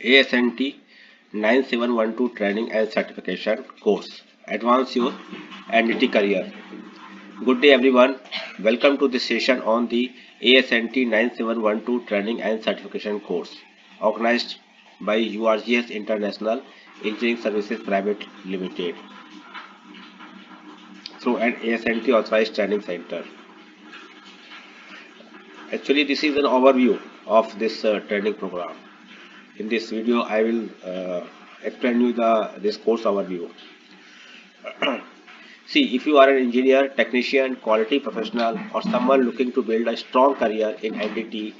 ASNT 9712 Training and Certification Course. Advance your NDT career. Good day everyone. Welcome to this session on the ASNT 9712 Training and Certification Course organized by URGS International Engineering Services Private Limited through an ASNT-Authorized Training Centre. Actually, this is an overview of this training program. In this video, I will explain you this course overview. See, if you are an engineer, technician, quality professional, or someone looking to build a strong career in NDT,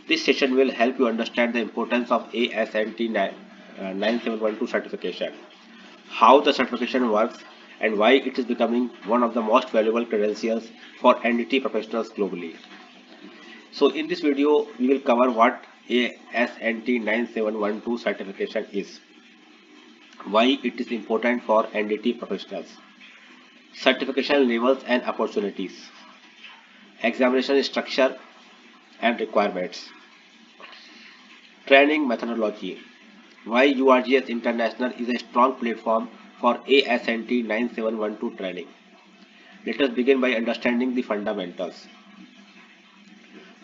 this session will help you understand the importance of ASNT 9712 certification, how the certification works, and why it is becoming one of the most valuable credentials for NDT professionals globally. So in this video, we will cover what ASNT 9712 certification is, why it is important for NDT professionals, certification levels and opportunities, examination structure and requirements, training methodology, why URGS International is a strong platform for ASNT 9712 training. Let us begin by understanding the fundamentals.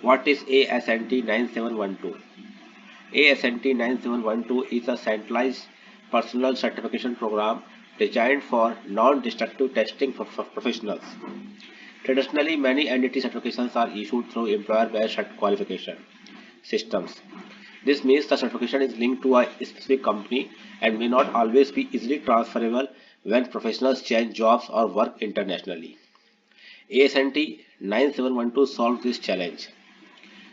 What is ASNT 9712? ASNT 9712 is a centralized personal certification program designed for non-destructive testing for professionals. Traditionally, many NDT certifications are issued through employer-based qualification systems. This means the certification is linked to a specific company and may not always be easily transferable when professionals change jobs or work internationally. ASNT 9712 solves this challenge.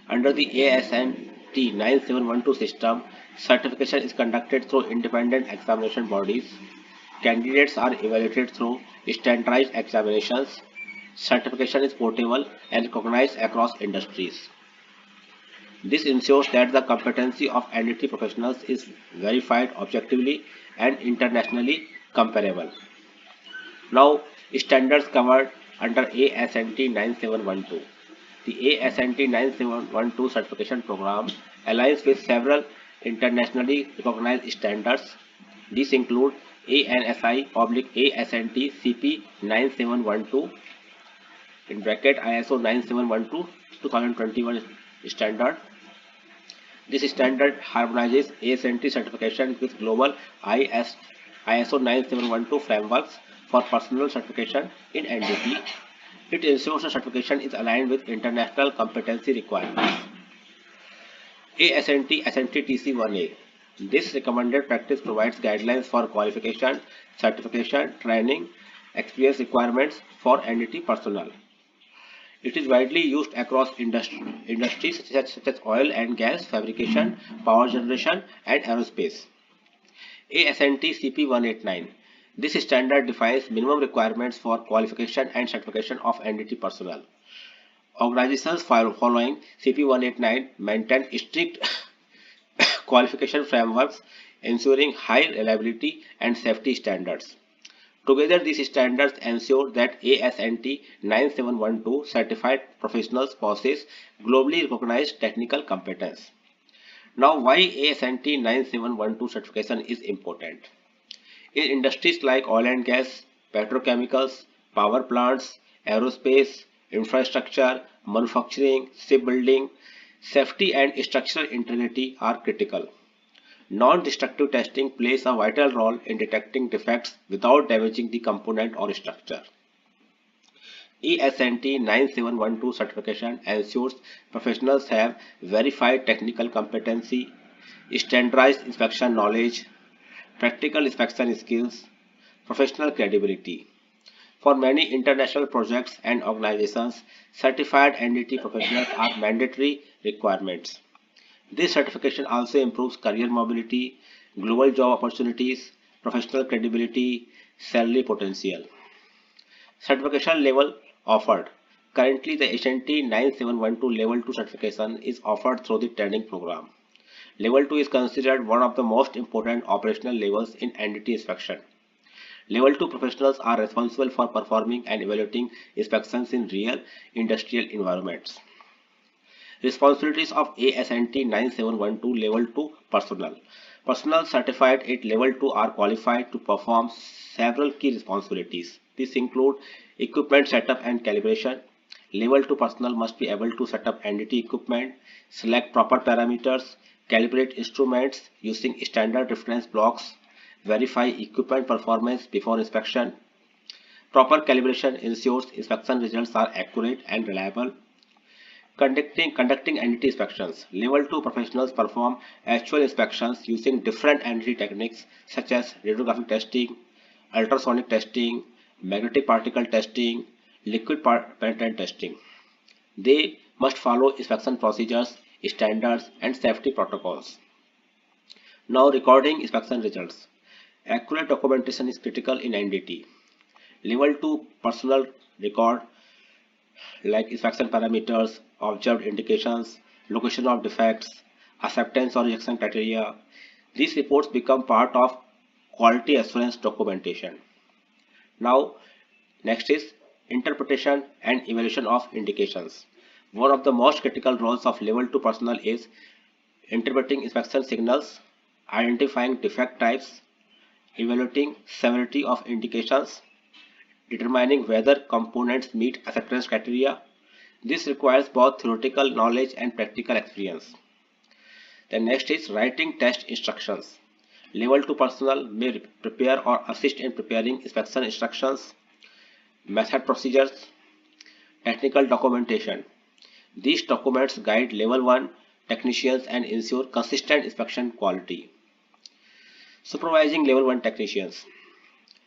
Under the ASNT 9712 system, certification is conducted through independent examination bodies. Candidates are evaluated through standardized examinations. Certification is portable and recognized across industries. This ensures that the competency of NDT professionals is verified objectively and internationally comparable. Now, standards covered under ASNT 9712. The ASNT 9712 certification program aligns with several internationally recognized standards. These include ANSI/ASNT CP 9712 in bracket ISO 9712 2021 standard. This standard harmonizes ASNT certification with global ISO 9712 frameworks for personal certification in NDT. It ensures the certification is aligned with international competency requirements. ASNT ASNT-TC 1A. This recommended practice provides guidelines for qualification, certification, training, experience requirements for NDT personnel. It is widely used across industries such as oil and gas, fabrication, power generation, and aerospace. ASNT CP 189. This standard defines minimum requirements for qualification and certification of NDT personnel. Organizations following CP 189 maintain strict qualification frameworks, ensuring high reliability and safety standards. Together, these standards ensure that ASNT 9712 certified professionals possess globally recognized technical competence. Now, why ASNT 9712 certification is important? In industries like oil and gas, petrochemicals, power plants, aerospace, infrastructure, manufacturing, shipbuilding, safety and structural integrity are critical. Non-destructive testing plays a vital role in detecting defects without damaging the component or structure. ASNT 9712 certification ensures professionals have verified technical competency, standardized inspection knowledge, practical inspection skills, professional credibility. For many international projects and organizations, certified NDT professionals are mandatory requirements. This certification also improves career mobility, global job opportunities, professional credibility, salary potential. Certification level offered. Currently, the ASNT 9712 Level 2 certification is offered through the training program. Level 2 is considered one of the most important operational levels in NDT inspection. Level 2 professionals are responsible for performing and evaluating inspections in real industrial environments. Responsibilities of ASNT 9712 Level 2 personnel. Personnel certified at Level 2 are qualified to perform several key responsibilities. These include equipment setup and calibration. Level 2 personnel must be able to set up NDT equipment, select proper parameters, calibrate instruments using standard reference blocks, verify equipment performance before inspection. Proper calibration ensures inspection results are accurate and reliable. Conducting NDT inspections. Level 2 professionals perform actual inspections using different NDT techniques such as radiographic testing, ultrasonic testing, magnetic particle testing, liquid penetrant testing. They must follow inspection procedures, standards, and safety protocols. Now, recording inspection results. Accurate documentation is critical in NDT. Level 2 personnel record like inspection parameters, observed indications, location of defects, acceptance or rejection criteria. These reports become part of quality assurance documentation. Now, next is interpretation and evaluation of indications. One of the most critical roles of level 2 personnel is interpreting inspection signals, identifying defect types, evaluating severity of indications, determining whether components meet acceptance criteria. This requires both theoretical knowledge and practical experience. The next is writing test instructions. Level 2 personnel may prepare or assist in preparing inspection instructions, method procedures, technical documentation. These documents guide level 1 technicians and ensure consistent inspection quality. Supervising level 1 technicians.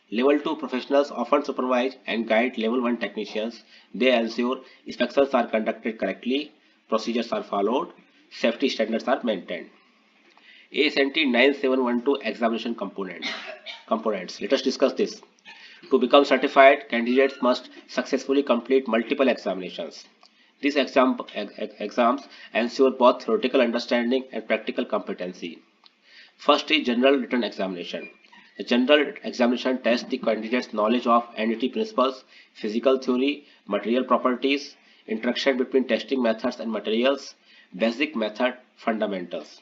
Level 2 professionals often supervise and guide level 1 technicians. They ensure inspections are conducted correctly, procedures are followed, safety standards are maintained. ASNT 9712 examination components. Let us discuss this. To become certified, candidates must successfully complete multiple examinations. These exams ensure both theoretical understanding and practical competency. First is general written examination. The general examination tests the candidate's knowledge of NDT principles, physical theory, material properties, interaction between testing methods and materials, basic method fundamentals.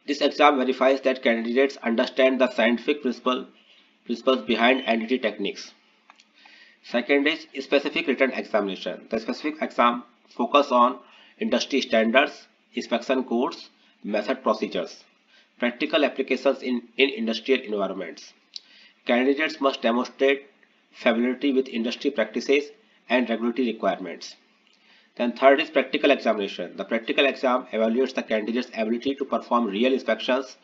This exam verifies that candidates understand the scientific principles behind NDT techniques. Second is specific written examination. The specific exam focuses on industry standards, inspection codes, method procedures, practical applications in industrial environments. Candidates must demonstrate familiarity with industry practices and regulatory requirements. Then third is practical examination. The practical exam evaluates the candidate's ability to perform real inspections.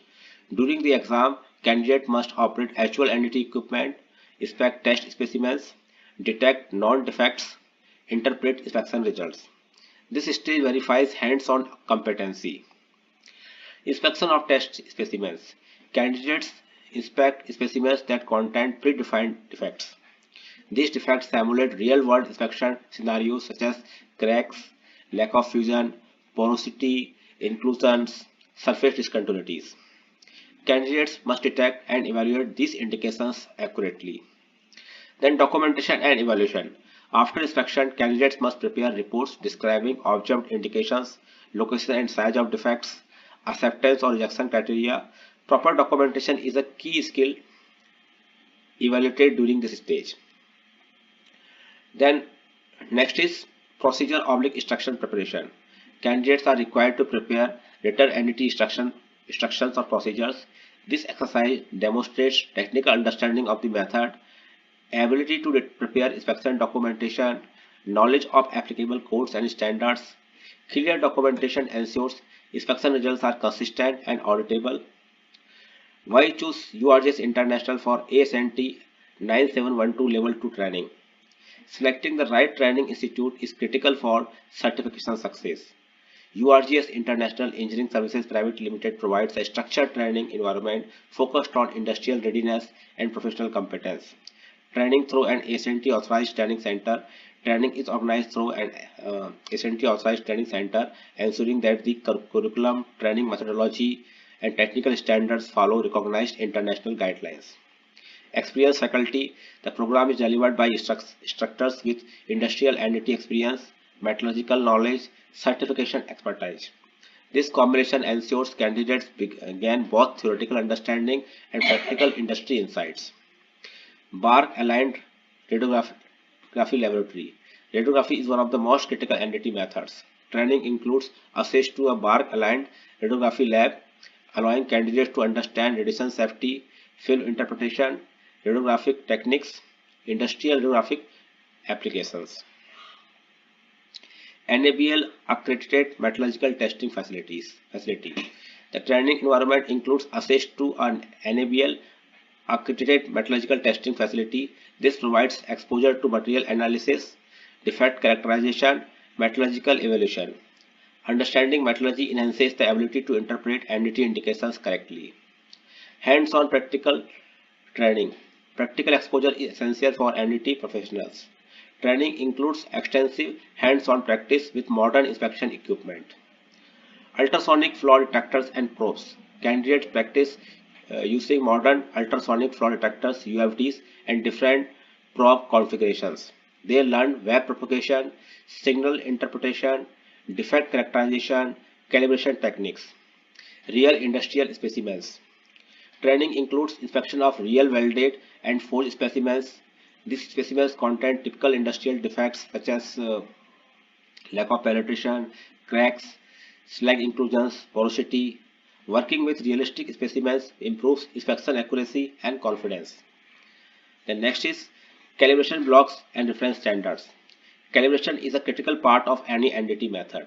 During the exam, candidate must operate actual NDT equipment, inspect test specimens, detect non-defects, interpret inspection results. This stage verifies hands-on competency. Inspection of test specimens. Candidates inspect specimens that contain predefined defects. These defects simulate real-world inspection scenarios such as cracks, lack of fusion, porosity, inclusions, surface discontinuities. Candidates must detect and evaluate these indications accurately. Then documentation and evaluation. After inspection, candidates must prepare reports describing observed indications, location and size of defects, acceptance or rejection criteria. Proper documentation is a key skill evaluated during this stage. Then next is procedure/instruction preparation. Candidates are required to prepare written NDT instructions or procedures. This exercise demonstrates technical understanding of the method, ability to prepare inspection documentation, knowledge of applicable codes and standards. Clear documentation ensures inspection results are consistent and auditable. Why choose URJS International for ASNT 9712 Level 2 training? Selecting the right training institute is critical for certification success. URJS International Engineering Services Private Limited provides a structured training environment focused on industrial readiness and professional competence. Training through an ASNT-Authorized Training Centre. Training is organized through an ASNT-Authorized Training Centre, ensuring that the curriculum, training methodology, and technical standards follow recognized international guidelines. Experienced faculty. The program is delivered by instructors with industrial NDT experience, metallurgical knowledge, certification expertise. This combination ensures candidates gain both theoretical understanding and practical industry insights. Bark aligned radiography laboratory. Radiography is one of the most critical NDT methods. Training includes access to a bark aligned radiography lab, allowing candidates to understand radiation safety, film interpretation, radiographic techniques, industrial radiographic applications. NABL accredited metallurgical testing facility. The training environment includes access to an NABL accredited metallurgical testing facility. This provides exposure to material analysis, defect characterization, metallurgical evaluation. Understanding metallurgy enhances the ability to interpret NDT indications correctly. Hands-on practical training. Practical exposure is essential for NDT professionals. Training includes extensive hands-on practice with modern inspection equipment. Ultrasonic flow detectors and probes. Candidates practice using modern ultrasonic flow detectors UFDs and different probe configurations. They learn wave propagation, signal interpretation, defect characterization, calibration techniques. Real industrial specimens. Training includes inspection of real welded and forged specimens. These specimens contain typical industrial defects such as lack of penetration, cracks, slag inclusions, porosity. Working with realistic specimens improves inspection accuracy and confidence. The next is calibration blocks and reference standards. Calibration is a critical part of any NDT method.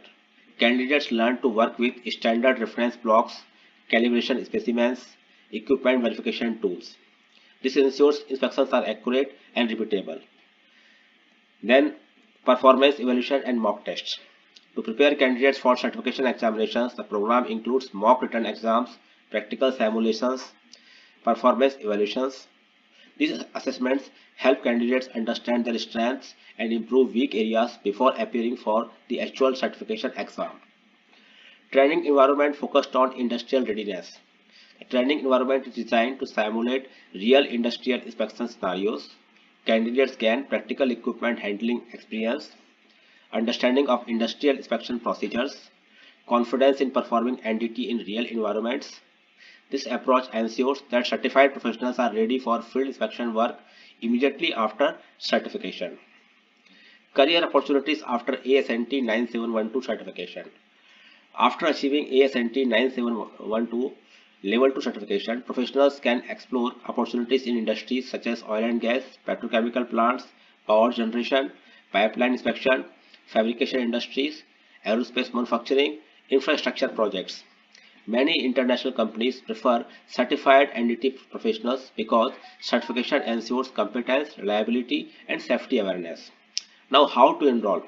Candidates learn to work with standard reference blocks, calibration specimens, equipment verification tools. This ensures inspections are accurate and repeatable. Then, performance evaluation and mock tests. To prepare candidates for certification examinations, the program includes mock written exams, practical simulations, performance evaluations. These assessments help candidates understand their strengths and improve weak areas before appearing for the actual certification exam. Training environment focused on industrial readiness. The training environment is designed to simulate real industrial inspection scenarios. Candidates gain practical equipment handling experience, understanding of industrial inspection procedures, confidence in performing NDT in real environments. This approach ensures that certified professionals are ready for field inspection work immediately after certification. Career opportunities after ASNT 9712 certification. After achieving ASNT 9712 Level 2 certification, professionals can explore opportunities in industries such as oil and gas, petrochemical plants, power generation, pipeline inspection, fabrication industries, aerospace manufacturing, infrastructure projects. Many international companies prefer certified NDT professionals because certification ensures competence, reliability, and safety awareness. Now, how to enroll?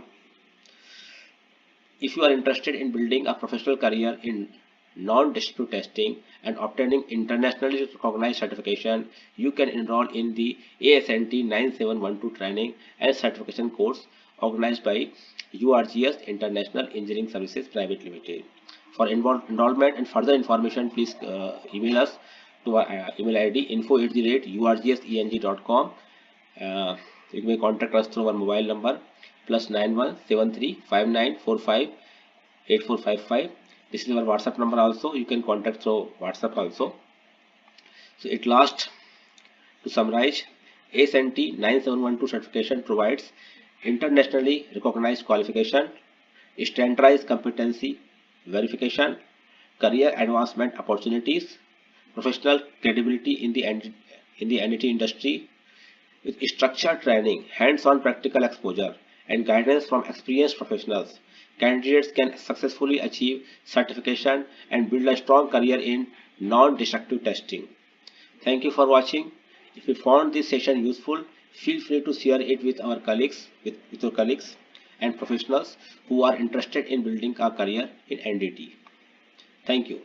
If you are interested in building a professional career in non-destructive testing and obtaining internationally recognized certification, you can enroll in the ASNT 9712 training and certification course organized by URGS International Engineering Services Private Limited. For enrollment and further information, please email us to our email ID info@urgseng.com. You may contact us through our mobile number +91 73 5945 8455. This is our WhatsApp number also. You can contact through WhatsApp also. So at last, to summarize, ASNT 9712 certification provides internationally recognized qualification, standardized competency verification, career advancement opportunities, professional credibility in the NDT industry, with structured training, hands-on practical exposure, and guidance from experienced professionals. Candidates can successfully achieve certification and build a strong career in non-destructive testing. Thank you for watching. If you found this session useful, feel free to share it with our colleagues, with your colleagues and professionals who are interested in building a career in NDT. Thank you.